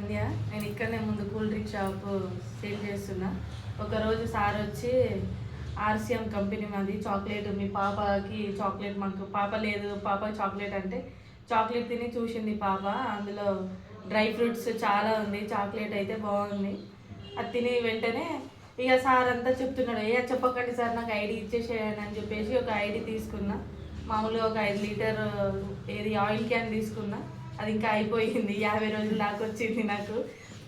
సంధ్య. నేను ఇక్కడనే ముందు కూల్ డ్రింక్ షాప్ సేల్ చేస్తున్నా. ఒకరోజు సార్ వచ్చి ఆర్సిఎం కంపెనీ మాది చాక్లెట్ మీ పాపకి చాక్లెట్ మాకు పాప లేదు పాపకి చాక్లెట్ అంటే చాక్లెట్ తిని చూసింది పాప. అందులో డ్రై ఫ్రూట్స్ చాలా ఉంది, చాక్లెట్ అయితే బాగుంది. అది తిని వెంటనే ఇక సార్ అంతా చెప్తున్నాడు, చెప్పకండి సార్ నాకు ఐడి ఇచ్చేసేయండి అని చెప్పేసి ఒక ఐడి తీసుకున్నా. మామూలుగా ఒక 5 లీటర్ ఏది ఆయిల్ క్యాన్ తీసుకున్నా. అది ఇంకా అయిపోయింది, 50 రోజులు దాకా వచ్చింది నాకు.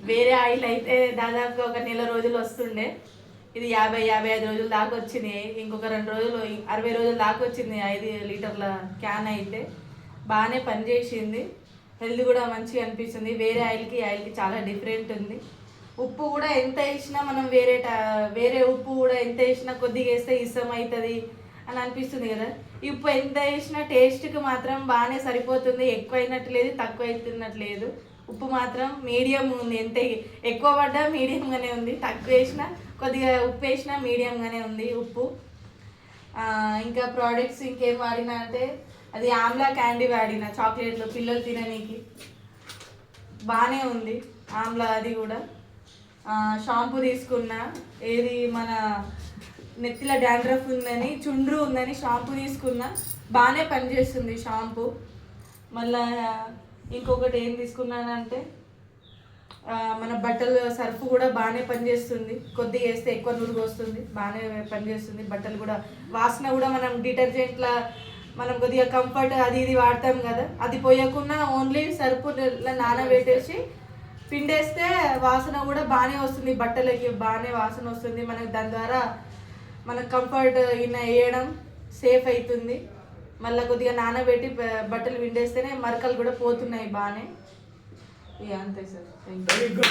వేరే ఆయిల్ అయితే దాదాపు ఒక నెల రోజులు వస్తుండే, ఇది 50-55 రోజుల దాకా వచ్చినాయి. ఇంకొక 2 రోజులు 60 రోజుల దాకా వచ్చింది 5 లీటర్ల క్యాన్ అయితే. బాగానే పనిచేసింది, హెల్త్ కూడా మంచిగా అనిపిస్తుంది. వేరే ఆయిల్కి చాలా డిఫరెంట్ ఉంది. ఉప్పు కూడా ఎంత వేసినా మనం వేరే ఉప్పు కూడా ఎంత వేసినా కొద్దిగా వేస్తే ఇష్టం అవుతుంది అని అనిపిస్తుంది కదా. ఈ ఉప్పు ఎంత వేసినా టేస్ట్కి మాత్రం బాగానే సరిపోతుంది, ఎక్కువ అయినట్టు లేదు తక్కువ అవుతున్నట్టు లేదు. ఉప్పు మాత్రం మీడియం ఉంది, ఎంత ఎక్కువ పడ్డా మీడియంగానే ఉంది, తక్కువ వేసినా కొద్దిగా ఉప్పు వేసినా మీడియంగానే ఉంది ఉప్పు. ఇంకా ప్రోడక్ట్స్ ఇంకేం వాడినా అంటే అది ఆమ్లా క్యాండీ వాడిన, చాక్లెట్లు పిల్లలు తిననీకి బాగానే ఉంది ఆమ్లా. అది కూడా షాంపూ తీసుకున్నా, ఏది మన నెత్తిలో డాండ్రఫ్ ఉందని చుండ్రు ఉందని షాంపూ తీసుకున్నా, బాగానే పనిచేస్తుంది షాంపూ. మళ్ళా ఇంకొకటి ఏం తీసుకున్నానంటే మన బట్టలు సర్ఫ్ కూడా బాగానే పనిచేస్తుంది, కొద్దిగా వేస్తే ఎక్కువ నురుగు వస్తుంది, బాగానే పనిచేస్తుంది. బట్టలు కూడా వాసన కూడా మనం డిటర్జెంట్ల మనం కొద్దిగా కంఫర్ట్ అది ఇది వాడతాం కదా, అది పోయకుండా ఓన్లీ సర్ఫ్లో నానబెట్టేసి పిండేస్తే వాసన కూడా బాగానే వస్తుంది, బట్టలకి బాగానే వాసన వస్తుంది. మనకు దాని ద్వారా మనకు కంఫర్ట్ వేయడం సేఫ్ అవుతుంది. మళ్ళీ కొద్దిగా నానబెట్టి బట్టలు పిండేస్తేనే మరకలు కూడా పోతున్నాయి బాగానే. ఇక అంతే సార్, థ్యాంక్ యూ.